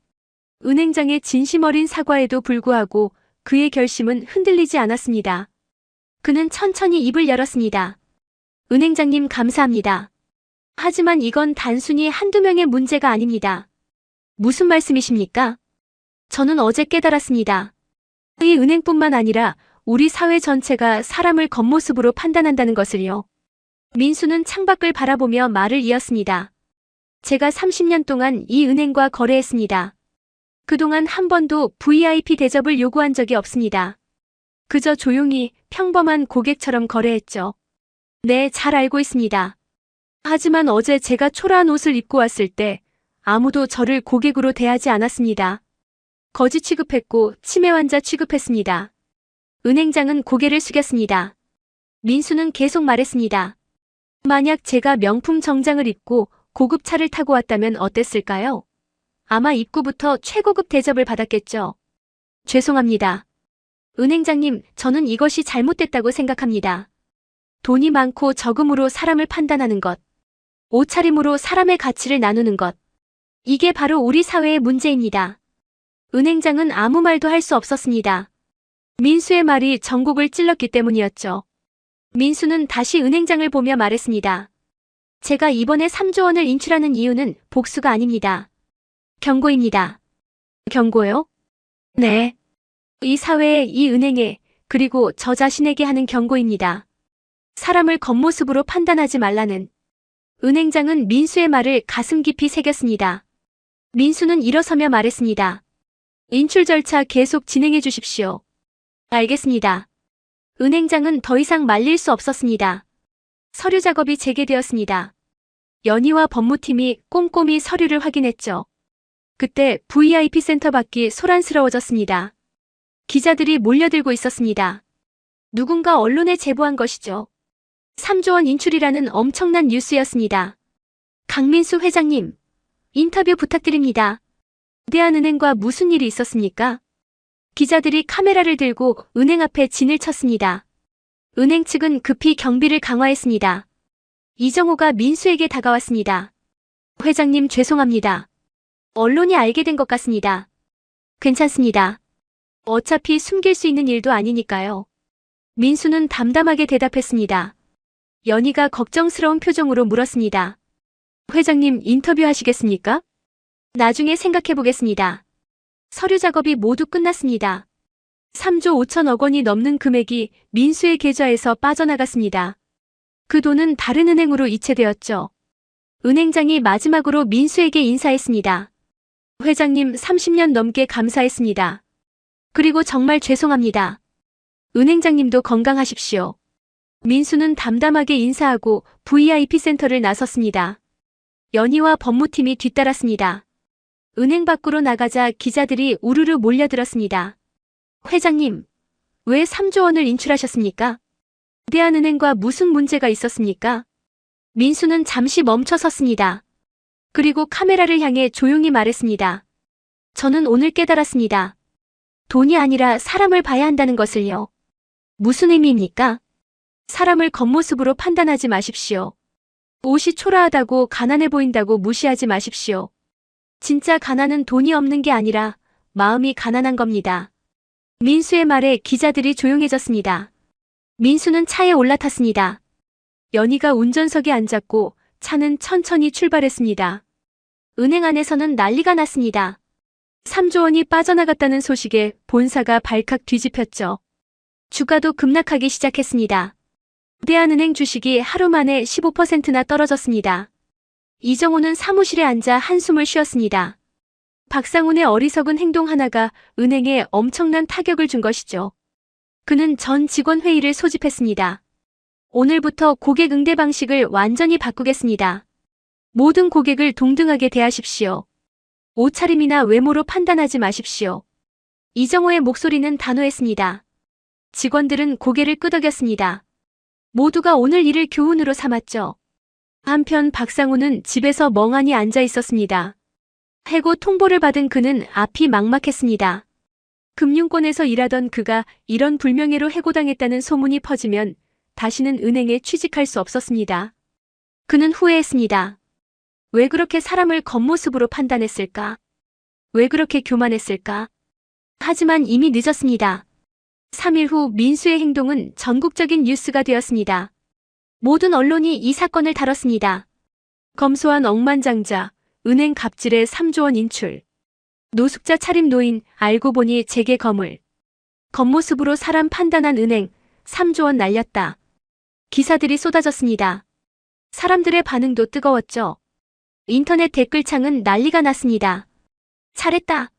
은행장의 진심 어린 사과에도 불구하고 그의 결심은 흔들리지 않았습니다. 그는 천천히 입을 열었습니다. 은행장님 감사합니다. 하지만 이건 단순히 한두 명의 문제가 아닙니다. 무슨 말씀이십니까? 저는 어제 깨달았습니다. 이 은행뿐만 아니라 우리 사회 전체가 사람을 겉모습으로 판단한다는 것을요. 민수는 창밖을 바라보며 말을 이었습니다. 제가 30년 동안 이 은행과 거래했습니다. 그동안 한 번도 VIP 대접을 요구한 적이 없습니다. 그저 조용히 평범한 고객처럼 거래했죠. 네, 잘 알고 있습니다. 하지만 어제 제가 초라한 옷을 입고 왔을 때 아무도 저를 고객으로 대하지 않았습니다. 거지 취급했고 치매 환자 취급했습니다. 은행장은 고개를 숙였습니다. 민수는 계속 말했습니다. 만약 제가 명품 정장을 입고 고급 차를 타고 왔다면 어땠을까요? 아마 입구부터 최고급 대접을 받았겠죠. 죄송합니다. 은행장님, 저는 이것이 잘못됐다고 생각합니다. 돈이 많고 적음으로 사람을 판단하는 것, 옷차림으로 사람의 가치를 나누는 것, 이게 바로 우리 사회의 문제입니다. 은행장은 아무 말도 할 수 없었습니다. 민수의 말이 전곡을 찔렀기 때문이었죠. 민수는 다시 은행장을 보며 말했습니다. 제가 이번에 3조 원을 인출하는 이유는 복수가 아닙니다. 경고입니다. 경고요? 네. 이 사회에, 이 은행에, 그리고 저 자신에게 하는 경고입니다. 사람을 겉모습으로 판단하지 말라는. 은행장은 민수의 말을 가슴 깊이 새겼습니다. 민수는 일어서며 말했습니다. 인출 절차 계속 진행해 주십시오. 알겠습니다. 은행장은 더 이상 말릴 수 없었습니다. 서류 작업이 재개되었습니다. 연희와 법무팀이 꼼꼼히 서류를 확인했죠. 그때 VIP 센터 밖이 소란스러워졌습니다. 기자들이 몰려들고 있었습니다. 누군가 언론에 제보한 것이죠. 3조 원 인출이라는 엄청난 뉴스였습니다. 강민수 회장님, 인터뷰 부탁드립니다. 대한은행과 무슨 일이 있었습니까? 기자들이 카메라를 들고 은행 앞에 진을 쳤습니다. 은행 측은 급히 경비를 강화했습니다. 이정호가 민수에게 다가왔습니다. 회장님 죄송합니다. 언론이 알게 된 것 같습니다. 괜찮습니다. 어차피 숨길 수 있는 일도 아니니까요. 민수는 담담하게 대답했습니다. 연희가 걱정스러운 표정으로 물었습니다. 회장님 인터뷰하시겠습니까? 나중에 생각해보겠습니다. 서류 작업이 모두 끝났습니다. 3조 5천억 원이 넘는 금액이 민수의 계좌에서 빠져나갔습니다. 그 돈은 다른 은행으로 이체되었죠. 은행장이 마지막으로 민수에게 인사했습니다. 회장님 30년 넘게 감사했습니다. 그리고 정말 죄송합니다. 은행장님도 건강하십시오. 민수는 담담하게 인사하고 VIP 센터를 나섰습니다. 연희와 법무팀이 뒤따랐습니다. 은행 밖으로 나가자 기자들이 우르르 몰려들었습니다. 회장님, 왜 3조 원을 인출하셨습니까? 대한은행과 무슨 문제가 있었습니까? 민수는 잠시 멈춰 섰습니다. 그리고 카메라를 향해 조용히 말했습니다. 저는 오늘 깨달았습니다. 돈이 아니라 사람을 봐야 한다는 것을요. 무슨 의미입니까? 사람을 겉모습으로 판단하지 마십시오. 옷이 초라하다고 가난해 보인다고 무시하지 마십시오. 진짜 가난은 돈이 없는 게 아니라 마음이 가난한 겁니다. 민수의 말에 기자들이 조용해졌습니다. 민수는 차에 올라탔습니다. 연희가 운전석에 앉았고 차는 천천히 출발했습니다. 은행 안에서는 난리가 났습니다. 3조 원이 빠져나갔다는 소식에 본사가 발칵 뒤집혔죠. 주가도 급락하기 시작했습니다. 대한은행 주식이 하루 만에 15%나 떨어졌습니다. 이정호는 사무실에 앉아 한숨을 쉬었습니다. 박상훈의 어리석은 행동 하나가 은행에 엄청난 타격을 준 것이죠. 그는 전 직원 회의를 소집했습니다. 오늘부터 고객 응대 방식을 완전히 바꾸겠습니다. 모든 고객을 동등하게 대하십시오. 옷차림이나 외모로 판단하지 마십시오. 이정호의 목소리는 단호했습니다. 직원들은 고개를 끄덕였습니다. 모두가 오늘 일을 교훈으로 삼았죠. 한편 박상우는 집에서 멍하니 앉아 있었습니다. 해고 통보를 받은 그는 앞이 막막했습니다. 금융권에서 일하던 그가 이런 불명예로 해고당했다는 소문이 퍼지면 다시는 은행에 취직할 수 없었습니다. 그는 후회했습니다. 왜 그렇게 사람을 겉모습으로 판단했을까? 왜 그렇게 교만했을까? 하지만 이미 늦었습니다. 3일 후 민수의 행동은 전국적인 뉴스가 되었습니다. 모든 언론이 이 사건을 다뤘습니다. 검소한 억만장자, 은행 갑질에 3조 원 인출. 노숙자 차림 노인, 알고 보니 재계 거물. 겉모습으로 사람 판단한 은행, 3조 원 날렸다. 기사들이 쏟아졌습니다. 사람들의 반응도 뜨거웠죠. 인터넷 댓글창은 난리가 났습니다. 잘했다.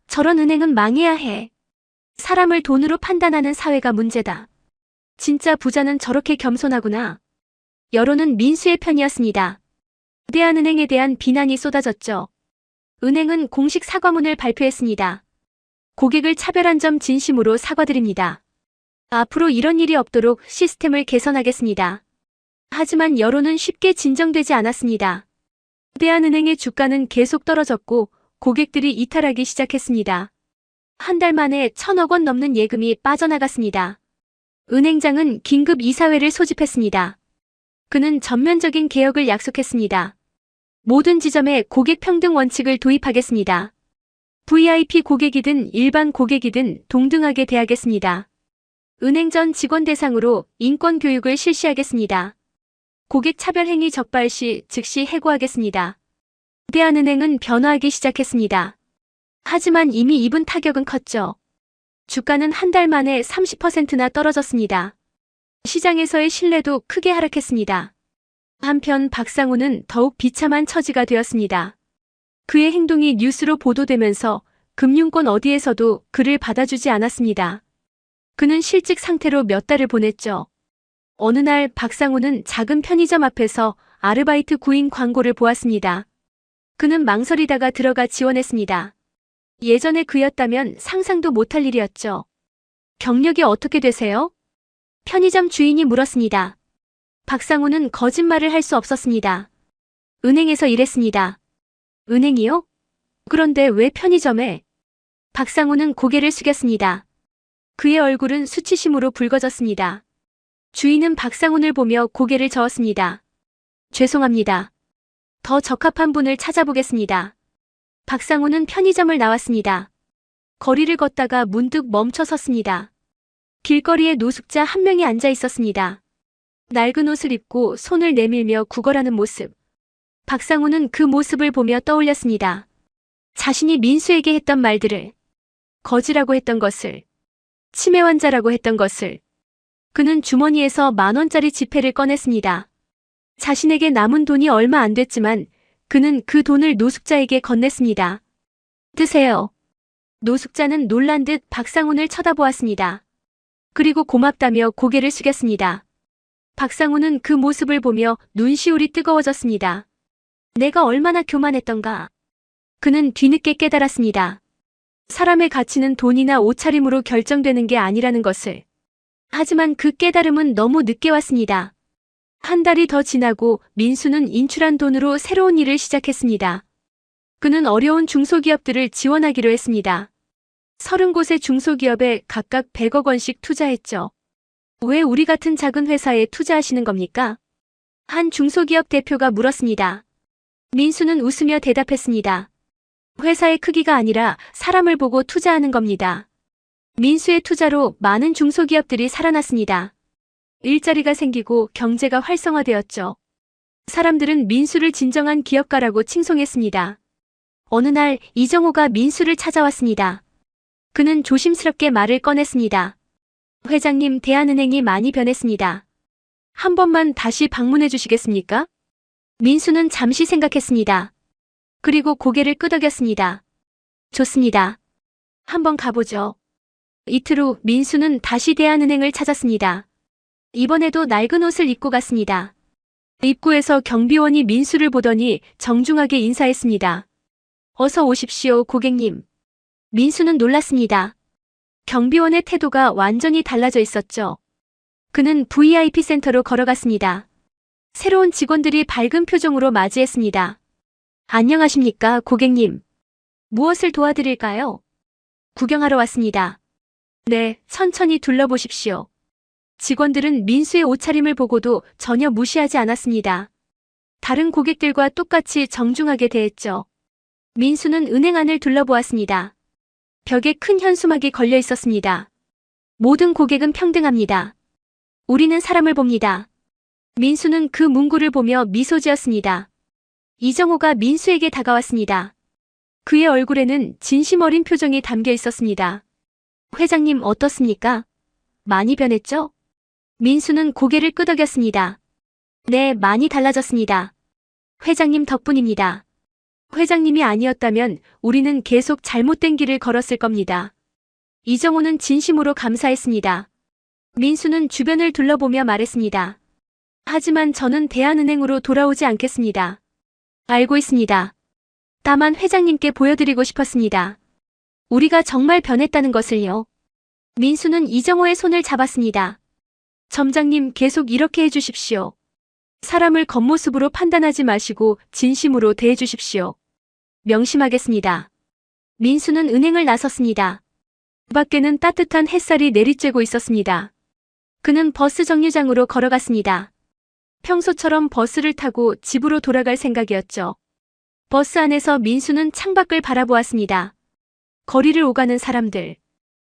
저런 은행은 망해야 해. 사람을 돈으로 판단하는 사회가 문제다. 진짜 부자는 저렇게 겸손하구나. 여론은 민수의 편이었습니다. 대한은행에 대한 비난이 쏟아졌죠. 은행은 공식 사과문을 발표했습니다. 고객을 차별한 점 진심으로 사과드립니다. 앞으로 이런 일이 없도록 시스템을 개선하겠습니다. 하지만 여론은 쉽게 진정되지 않았습니다. 대한은행의 주가는 계속 떨어졌고 고객들이 이탈하기 시작했습니다. 한 달 만에 1,000억 원 넘는 예금이 빠져나갔습니다. 은행장은 긴급 이사회를 소집했습니다. 그는 전면적인 개혁을 약속했습니다. 모든 지점에 고객 평등 원칙을 도입하겠습니다. VIP 고객이든 일반 고객이든 동등하게 대하겠습니다. 은행 전 직원 대상으로 인권 교육을 실시하겠습니다. 고객 차별 행위 적발 시 즉시 해고하겠습니다. 대한은행은 변화하기 시작했습니다. 하지만 이미 입은 타격은 컸죠. 주가는 한 달 만에 30%나 떨어졌습니다. 시장에서의 신뢰도 크게 하락했습니다. 한편 박상우는 더욱 비참한 처지가 되었습니다. 그의 행동이 뉴스로 보도되면서 금융권 어디에서도 그를 받아주지 않았습니다. 그는 실직 상태로 몇 달을 보냈죠. 어느 날 박상우는 작은 편의점 앞에서 아르바이트 구인 광고를 보았습니다. 그는 망설이다가 들어가 지원했습니다. 예전에 그였다면 상상도 못할 일이었죠. 경력이 어떻게 되세요? 편의점 주인이 물었습니다. 박상우는 거짓말을 할 수 없었습니다. 은행에서 일했습니다. 은행이요? 그런데 왜 편의점에? 박상우는 고개를 숙였습니다. 그의 얼굴은 수치심으로 붉어졌습니다. 주인은 박상훈을 보며 고개를 저었습니다. 죄송합니다. 더 적합한 분을 찾아보겠습니다. 박상훈은 편의점을 나왔습니다. 거리를 걷다가 문득 멈춰 섰습니다. 길거리에 노숙자 한 명이 앉아 있었습니다. 낡은 옷을 입고 손을 내밀며 구걸하는 모습. 박상훈은 그 모습을 보며 떠올렸습니다. 자신이 민수에게 했던 말들을, 거지라고 했던 것을, 치매 환자라고 했던 것을. 그는 주머니에서 10,000원짜리 지폐를 꺼냈습니다. 자신에게 남은 돈이 얼마 안 됐지만 그는 그 돈을 노숙자에게 건넸습니다. 드세요. 노숙자는 놀란 듯 박상훈을 쳐다보았습니다. 그리고 고맙다며 고개를 숙였습니다. 박상훈은 그 모습을 보며 눈시울이 뜨거워졌습니다. 내가 얼마나 교만했던가. 그는 뒤늦게 깨달았습니다. 사람의 가치는 돈이나 옷차림으로 결정되는 게 아니라는 것을. 하지만 그 깨달음은 너무 늦게 왔습니다. 한 달이 더 지나고 민수는 인출한 돈으로 새로운 일을 시작했습니다. 그는 어려운 중소기업들을 지원하기로 했습니다. 30곳의 중소기업에 각각 100억 원씩 투자했죠. 왜 우리 같은 작은 회사에 투자하시는 겁니까? 한 중소기업 대표가 물었습니다. 민수는 웃으며 대답했습니다. 회사의 크기가 아니라 사람을 보고 투자하는 겁니다. 민수의 투자로 많은 중소기업들이 살아났습니다. 일자리가 생기고 경제가 활성화되었죠. 사람들은 민수를 진정한 기업가라고 칭송했습니다. 어느 날 이정호가 민수를 찾아왔습니다. 그는 조심스럽게 말을 꺼냈습니다. 회장님, 대한은행이 많이 변했습니다. 한 번만 다시 방문해 주시겠습니까? 민수는 잠시 생각했습니다. 그리고 고개를 끄덕였습니다. 좋습니다. 한번 가보죠. 이틀 후 민수는 다시 대한은행을 찾았습니다. 이번에도 낡은 옷을 입고 갔습니다. 입구에서 경비원이 민수를 보더니 정중하게 인사했습니다. 어서 오십시오, 고객님. 민수는 놀랐습니다. 경비원의 태도가 완전히 달라져 있었죠. 그는 VIP 센터로 걸어갔습니다. 새로운 직원들이 밝은 표정으로 맞이했습니다. 안녕하십니까, 고객님. 무엇을 도와드릴까요? 구경하러 왔습니다. 네, 천천히 둘러보십시오. 직원들은 민수의 옷차림을 보고도 전혀 무시하지 않았습니다. 다른 고객들과 똑같이 정중하게 대했죠. 민수는 은행 안을 둘러보았습니다. 벽에 큰 현수막이 걸려 있었습니다. 모든 고객은 평등합니다. 우리는 사람을 봅니다. 민수는 그 문구를 보며 미소 지었습니다. 이정호가 민수에게 다가왔습니다. 그의 얼굴에는 진심 어린 표정이 담겨 있었습니다. 회장님 어떻습니까? 많이 변했죠? 민수는 고개를 끄덕였습니다. 네, 많이 달라졌습니다. 회장님 덕분입니다. 회장님이 아니었다면 우리는 계속 잘못된 길을 걸었을 겁니다. 이정호는 진심으로 감사했습니다. 민수는 주변을 둘러보며 말했습니다. 하지만 저는 대한은행으로 돌아오지 않겠습니다. 알고 있습니다. 다만 회장님께 보여드리고 싶었습니다. 우리가 정말 변했다는 것을요. 민수는 이정호의 손을 잡았습니다. 점장님, 계속 이렇게 해주십시오. 사람을 겉모습으로 판단하지 마시고 진심으로 대해주십시오. 명심하겠습니다. 민수는 은행을 나섰습니다. 그 밖에는 따뜻한 햇살이 내리쬐고 있었습니다. 그는 버스 정류장으로 걸어갔습니다. 평소처럼 버스를 타고 집으로 돌아갈 생각이었죠. 버스 안에서 민수는 창밖을 바라보았습니다. 거리를 오가는 사람들.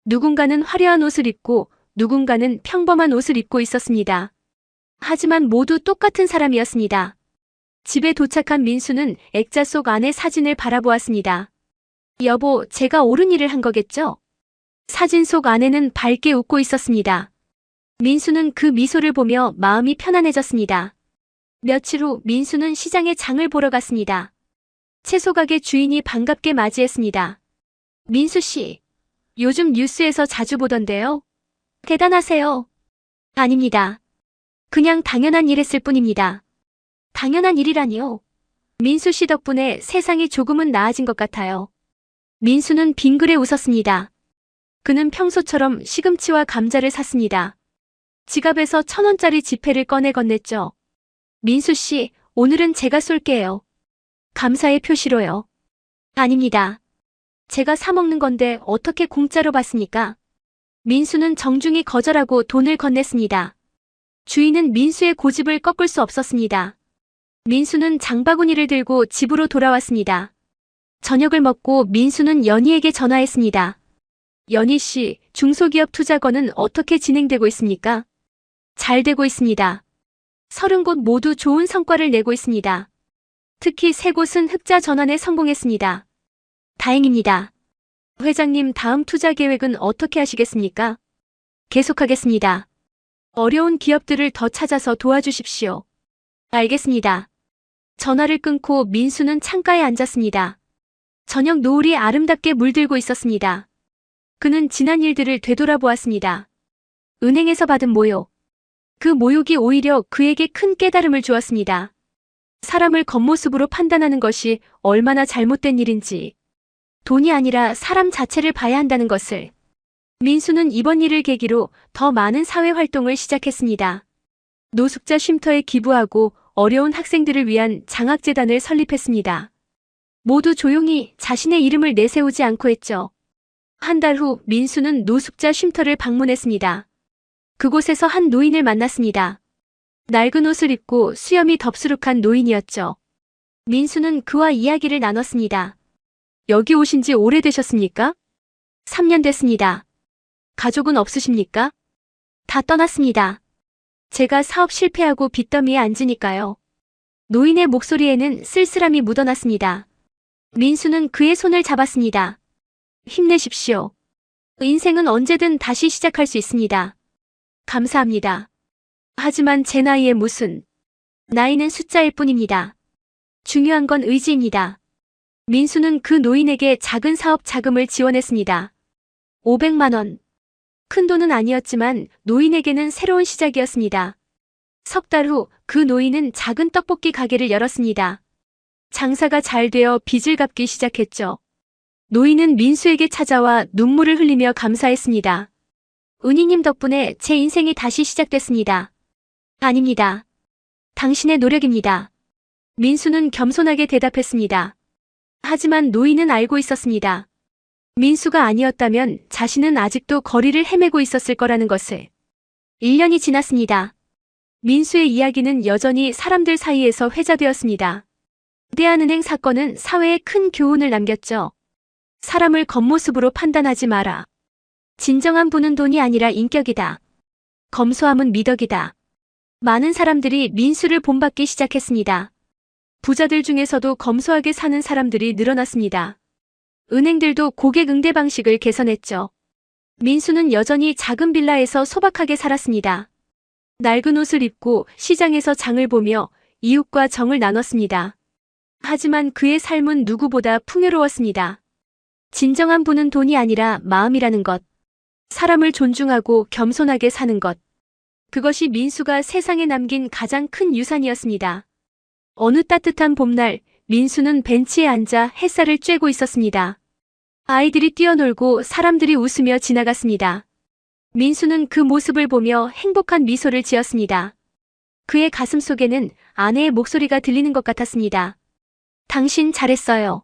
누군가는 화려한 옷을 입고 누군가는 평범한 옷을 입고 있었습니다. 하지만 모두 똑같은 사람이었습니다. 집에 도착한 민수는 액자 속 안의 사진을 바라보았습니다. 여보, 제가 옳은 일을 한 거겠죠? 사진 속 아내는 밝게 웃고 있었습니다. 민수는 그 미소를 보며 마음이 편안해졌습니다. 며칠 후 민수는 시장에 장을 보러 갔습니다. 채소가게 주인이 반갑게 맞이했습니다. 민수 씨, 요즘 뉴스에서 자주 보던데요. 대단하세요. 아닙니다. 그냥 당연한 일 했을 뿐입니다. 당연한 일이라니요. 민수 씨 덕분에 세상이 조금은 나아진 것 같아요. 민수는 빙그레 웃었습니다. 그는 평소처럼 시금치와 감자를 샀습니다. 지갑에서 1,000원짜리 지폐를 꺼내 건넸죠. 민수 씨, 오늘은 제가 쏠게요. 감사의 표시로요. 아닙니다. 제가 사 먹는 건데 어떻게 공짜로 받습니까? 민수는 정중히 거절하고 돈을 건넸습니다. 주인은 민수의 고집을 꺾을 수 없었습니다. 민수는 장바구니를 들고 집으로 돌아왔습니다. 저녁을 먹고 민수는 연희에게 전화했습니다. 연희 씨, 중소기업 투자건은 어떻게 진행되고 있습니까? 잘 되고 있습니다. 30곳 모두 좋은 성과를 내고 있습니다. 특히 3곳은 흑자 전환에 성공했습니다. 다행입니다. 회장님, 다음 투자 계획은 어떻게 하시겠습니까? 계속하겠습니다. 어려운 기업들을 더 찾아서 도와주십시오. 알겠습니다. 전화를 끊고 민수는 창가에 앉았습니다. 저녁 노을이 아름답게 물들고 있었습니다. 그는 지난 일들을 되돌아보았습니다. 은행에서 받은 모욕. 그 모욕이 오히려 그에게 큰 깨달음을 주었습니다. 사람을 겉모습으로 판단하는 것이 얼마나 잘못된 일인지, 돈이 아니라 사람 자체를 봐야 한다는 것을. 민수는 이번 일을 계기로 더 많은 사회 활동을 시작했습니다. 노숙자 쉼터에 기부하고 어려운 학생들을 위한 장학재단을 설립했습니다. 모두 조용히 자신의 이름을 내세우지 않고 했죠. 한 달 후 민수는 노숙자 쉼터를 방문했습니다. 그곳에서 한 노인을 만났습니다. 낡은 옷을 입고 수염이 덥수룩한 노인이었죠. 민수는 그와 이야기를 나눴습니다. 여기 오신 지 오래되셨습니까? 3년 됐습니다. 가족은 없으십니까? 다 떠났습니다. 제가 사업 실패하고 빚더미에 앉으니까요. 노인의 목소리에는 쓸쓸함이 묻어났습니다. 민수는 그의 손을 잡았습니다. 힘내십시오. 인생은 언제든 다시 시작할 수 있습니다. 감사합니다. 하지만 제 나이에 무슨. 나이는 숫자일 뿐입니다. 중요한 건 의지입니다. 민수는 그 노인에게 작은 사업 자금을 지원했습니다. 500만 원. 큰 돈은 아니었지만 노인에게는 새로운 시작이었습니다. 석 달 후 그 노인은 작은 떡볶이 가게를 열었습니다. 장사가 잘 되어 빚을 갚기 시작했죠. 노인은 민수에게 찾아와 눈물을 흘리며 감사했습니다. 은희님 덕분에 제 인생이 다시 시작됐습니다. 아닙니다. 당신의 노력입니다. 민수는 겸손하게 대답했습니다. 하지만 노인은 알고 있었습니다. 민수가 아니었다면 자신은 아직도 거리를 헤매고 있었을 거라는 것을. 1년이 지났습니다. 민수의 이야기는 여전히 사람들 사이에서 회자되었습니다. 대한은행 사건은 사회에 큰 교훈을 남겼죠. 사람을 겉모습으로 판단하지 마라. 진정한 부는 돈이 아니라 인격이다. 검소함은 미덕이다. 많은 사람들이 민수를 본받기 시작했습니다. 부자들 중에서도 검소하게 사는 사람들이 늘어났습니다. 은행들도 고객 응대 방식을 개선했죠. 민수는 여전히 작은 빌라에서 소박하게 살았습니다. 낡은 옷을 입고 시장에서 장을 보며 이웃과 정을 나눴습니다. 하지만 그의 삶은 누구보다 풍요로웠습니다. 진정한 부는 돈이 아니라 마음이라는 것. 사람을 존중하고 겸손하게 사는 것. 그것이 민수가 세상에 남긴 가장 큰 유산이었습니다. 어느 따뜻한 봄날, 민수는 벤치에 앉아 햇살을 쬐고 있었습니다. 아이들이 뛰어놀고 사람들이 웃으며 지나갔습니다. 민수는 그 모습을 보며 행복한 미소를 지었습니다. 그의 가슴 속에는 아내의 목소리가 들리는 것 같았습니다. 당신 잘했어요.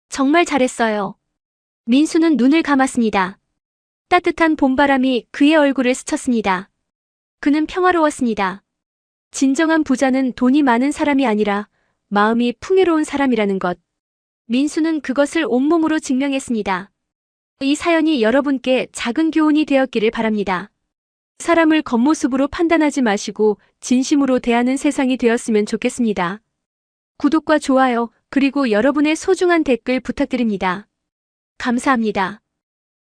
정말 잘했어요. 민수는 눈을 감았습니다. 따뜻한 봄바람이 그의 얼굴을 스쳤습니다. 그는 평화로웠습니다. 진정한 부자는 돈이 많은 사람이 아니라 마음이 풍요로운 사람이라는 것. 민수는 그것을 온몸으로 증명했습니다. 이 사연이 여러분께 작은 교훈이 되었기를 바랍니다. 사람을 겉모습으로 판단하지 마시고 진심으로 대하는 세상이 되었으면 좋겠습니다. 구독과 좋아요, 그리고 여러분의 소중한 댓글 부탁드립니다. 감사합니다.